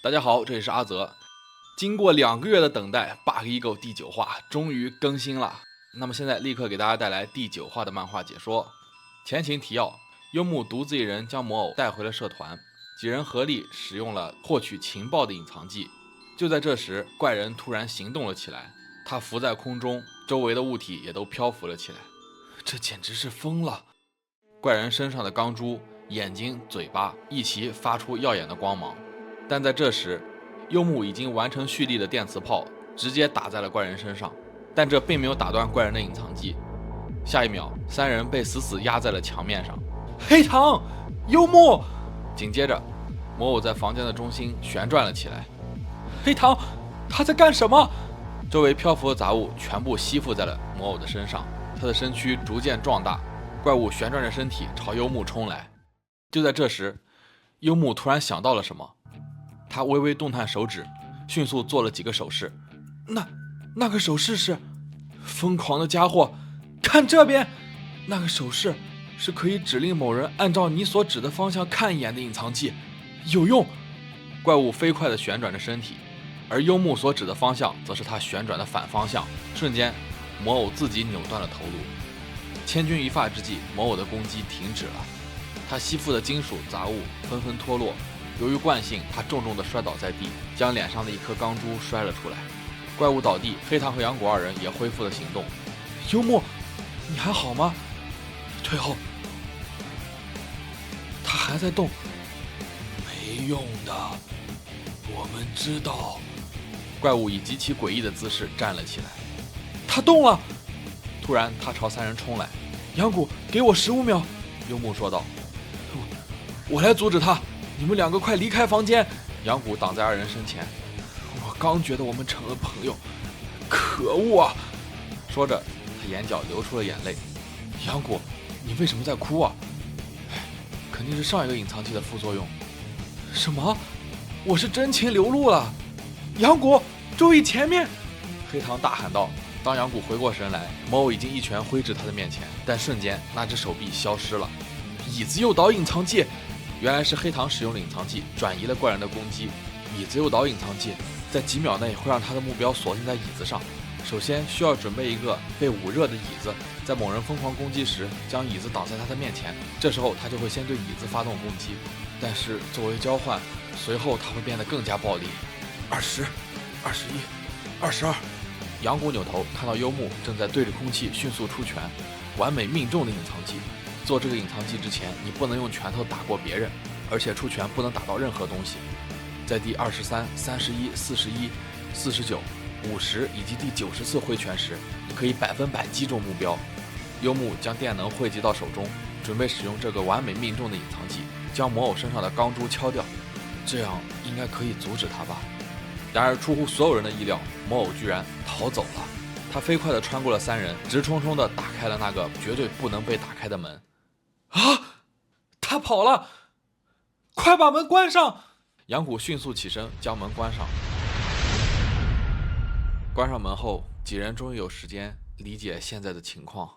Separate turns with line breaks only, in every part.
大家好，这里是阿泽。经过2个月的等待，《Bug Ego》第9话终于更新了。那么现在立刻给大家带来第9话的漫画解说。前情提要：幽木独自一人将魔偶带回了社团，几人合力使用了获取情报的隐藏技。就在这时，怪人突然行动了起来，他浮在空中，周围的物体也都漂浮了起来。这简直是疯了！怪人身上的钢珠、眼睛、嘴巴一齐发出耀眼的光芒。但在这时，幽木已经完成蓄力的电磁炮直接打在了怪人身上，但这并没有打断怪人的隐藏技。下一秒，3人被死死压在了墙面上。黑糖，幽木！紧接着，魔偶在房间的中心旋转了起来。黑糖，他在干什么？周围漂浮的杂物全部吸附在了魔偶的身上，他的身躯逐渐壮大，怪物旋转着身体朝幽木冲来。就在这时，幽木突然想到了什么。他微微动弹手指，迅速做了几个手势。那个手势是疯狂的家伙，看这边，那个手势是可以指令某人按照你所指的方向看一眼的隐藏技，有用。怪物飞快地旋转着身体，而幽木所指的方向则是他旋转的反方向。瞬间，魔偶自己扭断了头颅。千钧一发之际，魔偶的攻击停止了，他吸附的金属杂物纷纷脱落。由于惯性，他重重地摔倒在地，将脸上的一颗钢珠摔了出来。怪物倒地，黑糖和杨果2人也恢复了行动。幽木，你还好吗？退后。他还在动。
没用的，我们知道。
怪物以极其诡异的姿势站了起来。他动了！突然，他朝3人冲来。杨谷，给我15秒！幽木说道。我来阻止他。你们2个快离开房间！杨谷挡在2人身前。我刚觉得我们成了朋友，可恶啊！说着，他眼角流出了眼泪。杨谷，你为什么在哭啊？肯定是上一个隐藏技的副作用。什么？我是真情流露了！杨谷，注意前面！黑糖大喊道。当杨谷回过神来，魔偶已经一拳挥至他的面前，但瞬间那只手臂消失了。椅子诱导隐藏技！原来是黑糖使用了隐藏技，转移了怪人的攻击。椅子诱导隐藏技在几秒内会让他的目标锁定在椅子上。首先需要准备一个被捂热的椅子，在某人疯狂攻击时，将椅子挡在他的面前，这时候他就会先对椅子发动攻击。但是作为交换，随后他会变得更加暴力。20、21、22。杨谷扭头看到幽木正在对着空气迅速出拳，完美命中的隐藏技。做这个隐藏技之前，你不能用拳头打过别人，而且出拳不能打到任何东西。在第23、31、41、49、50以及第90次挥拳时，你可以100%击中目标。幽木将电能汇集到手中，准备使用这个完美命中的隐藏技，将魔偶身上的钢珠敲掉，这样应该可以阻止他吧。然而出乎所有人的意料，魔偶居然逃走了。他飞快地穿过了3人，直冲冲地打开了那个绝对不能被打开的门。啊！他跑了！快把门关上！杨谷迅速起身，将门关上。关上门后，几人终于有时间理解现在的情况。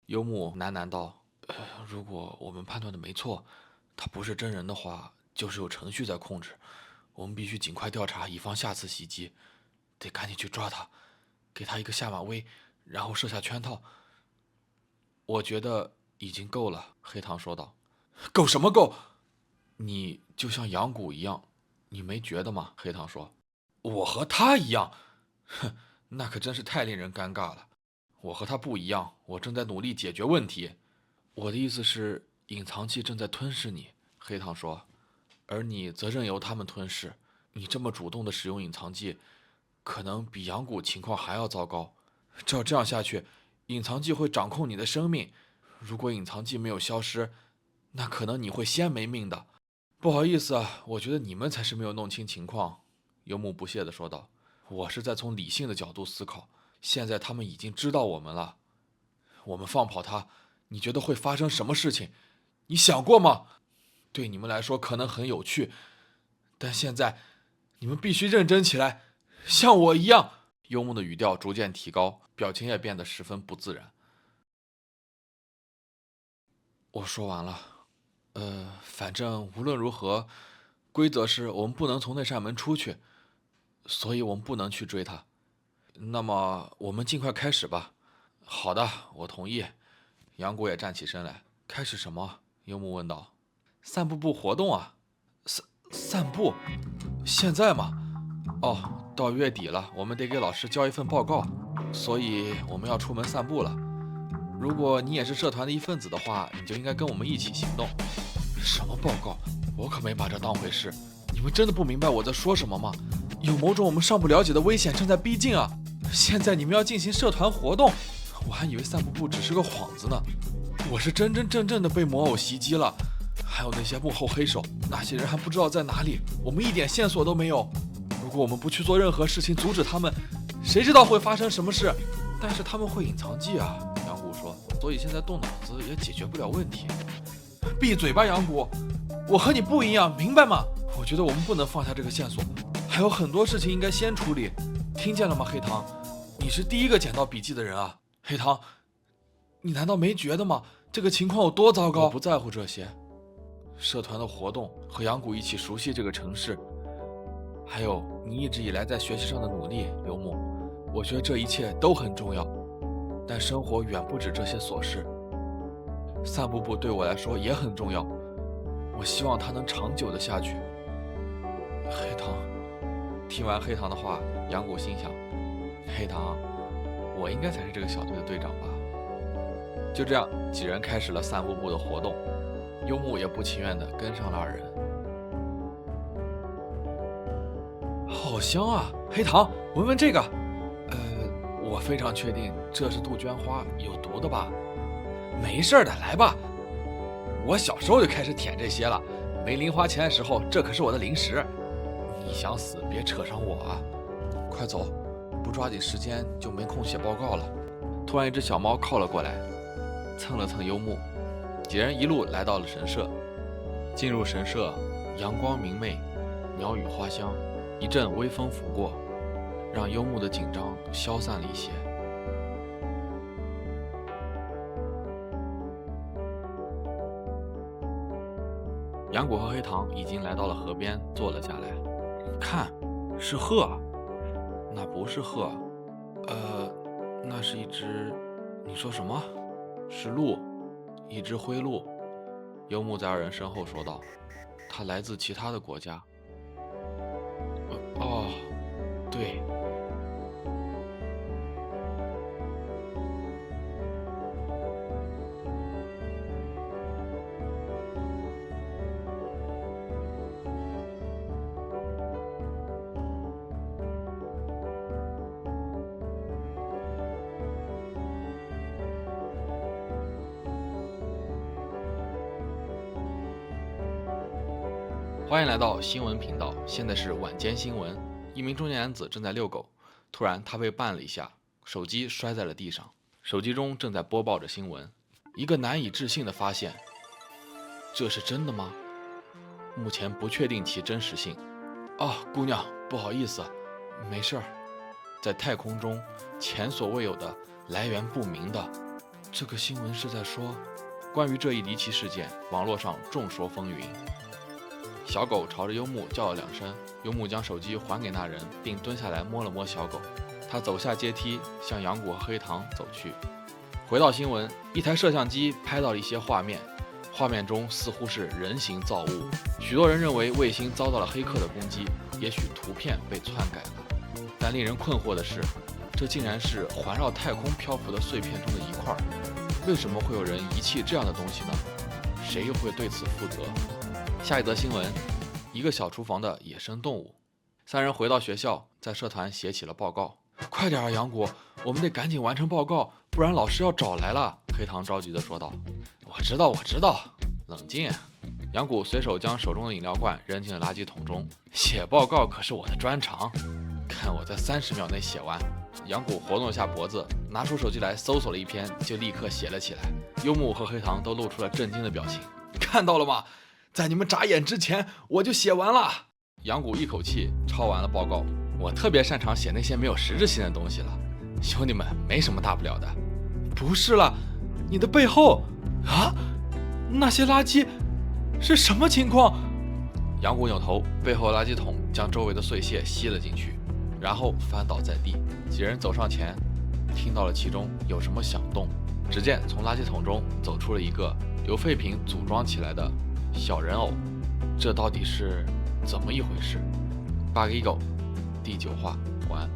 幽木喃喃道：“如果我们判断的没错，他不是真人的话，就是有程序在控制。我们必须尽快调查，以防下次袭击。得赶紧去抓他，给他一个下马威，然后设下圈套。”我觉得已经够了，黑糖说道。够什么够？你就像杨谷一样，你没觉得吗？黑糖说。我和他一样。哼，那可真是太令人尴尬了。我和他不一样，我正在努力解决问题。我的意思是，隐藏器正在吞噬你，黑糖说，而你则任由他们吞噬。你这么主动的使用隐藏技，可能比杨谷情况还要糟糕。照这样下去，隐藏技会掌控你的生命。如果隐藏技没有消失，那可能你会先没命的。不好意思啊，我觉得你们才是没有弄清情况。幽木不屑地说道。我是在从理性的角度思考，现在他们已经知道我们了。我们放跑他，你觉得会发生什么事情？你想过吗？对你们来说可能很有趣，但现在你们必须认真起来，像我一样。幽木的语调逐渐提高，表情也变得十分不自然。我说完了。反正无论如何，规则是我们不能从那扇门出去，所以我们不能去追他。那么我们尽快开始吧。好的，我同意。杨谷也站起身来。开始什么？幽木问道。散步部活动啊。散步？现在吗？哦，到月底了，我们得给老师交一份报告，所以我们要出门散步了。如果你也是社团的一份子的话，你就应该跟我们一起行动。什么报告？我可没把这当回事。你们真的不明白我在说什么吗？有某种我们尚不了解的危险正在逼近啊！现在你们要进行社团活动，我还以为散步部只是个幌子呢。我是真真正正的被魔偶袭击了，还有那些幕后黑手，那些人还不知道在哪里，我们一点线索都没有。如果我们不去做任何事情阻止他们，谁知道会发生什么事？但是他们会隐藏技啊，杨谷说，所以现在动脑子也解决不了问题。闭嘴吧，杨谷，我和你不一样，明白吗？我觉得我们不能放下这个线索，还有很多事情应该先处理，听见了吗，黑糖？你是第一个捡到笔记的人啊，黑糖，你难道没觉得吗？这个情况有多糟糕？我不在乎这些，社团的活动和杨谷一起熟悉这个城市，还有你一直以来在学习上的努力，刘木，我觉得这一切都很重要，但生活远不止这些琐事。散步部对我来说也很重要，我希望它能长久的下去。黑糖，听完黑糖的话，杨谷心想，黑糖，我应该才是这个小队的队长吧。就这样，几人开始了散步部的活动，幽木也不情愿地跟上了二人。好香啊，黑糖，闻闻这个。我非常确定这是杜鹃花，有毒的吧？没事的，来吧。我小时候就开始舔这些了，没零花钱的时候，这可是我的零食。你想死，别扯上我啊！快走，不抓紧时间就没空写报告了。突然，一只小猫靠了过来，蹭了蹭幽木。几人一路来到了神社。进入神社，阳光明媚，鸟语花香，一阵微风拂过，让幽木的紧张消散了一些。杨谷和黑糖已经来到了河边，坐了下来。看，是鹤。那不是鹤，那是一只……你说什么？是鹿，一只灰鹿。幽木在二人身后说道：“它来自其他的国家。”哦，对。欢迎来到新闻频道，现在是晚间新闻。一名中年男子正在遛狗，突然他被绊了一下，手机摔在了地上。手机中正在播报着新闻。一个难以置信的发现，这是真的吗？目前不确定其真实性。姑娘，不好意思，没事儿。在太空中，前所未有的、来源不明的，这个新闻是在说，关于这一离奇事件，网络上众说纷纭。小狗朝着幽木叫了两声，幽木将手机还给那人，并蹲下来摸了摸小狗。他走下阶梯，向杨谷和黑糖走去。回到新闻，一台摄像机拍到了一些画面，画面中似乎是人形造物。许多人认为卫星遭到了黑客的攻击，也许图片被篡改了。但令人困惑的是，这竟然是环绕太空漂浮的碎片中的一块。为什么会有人遗弃这样的东西呢？谁又会对此负责？下一则新闻，一个小厨房的野生动物。三人回到学校，在社团写起了报告。快点啊，杨谷，我们得赶紧完成报告，不然老师要找来了。黑糖着急地说道。我知道，冷静。杨谷随手将手中的饮料罐扔进了垃圾桶中。写报告可是我的专长，看我在30秒内写完。杨谷活动了下脖子，拿出手机来搜索了一篇，就立刻写了起来。幽木和黑糖都露出了震惊的表情。看到了吗？在你们眨眼之前，我就写完了。杨谷一口气抄完了报告。我特别擅长写那些没有实质性的东西了，兄弟们，没什么大不了的。不是了，你的背后啊，那些垃圾是什么情况？杨谷扭头，背后垃圾桶将周围的碎屑吸了进去，然后翻倒在地。几人走上前，听到了其中有什么响动。只见从垃圾桶中走出了一个由废品组装起来的小人偶，这到底是怎么一回事？bug 第9话完。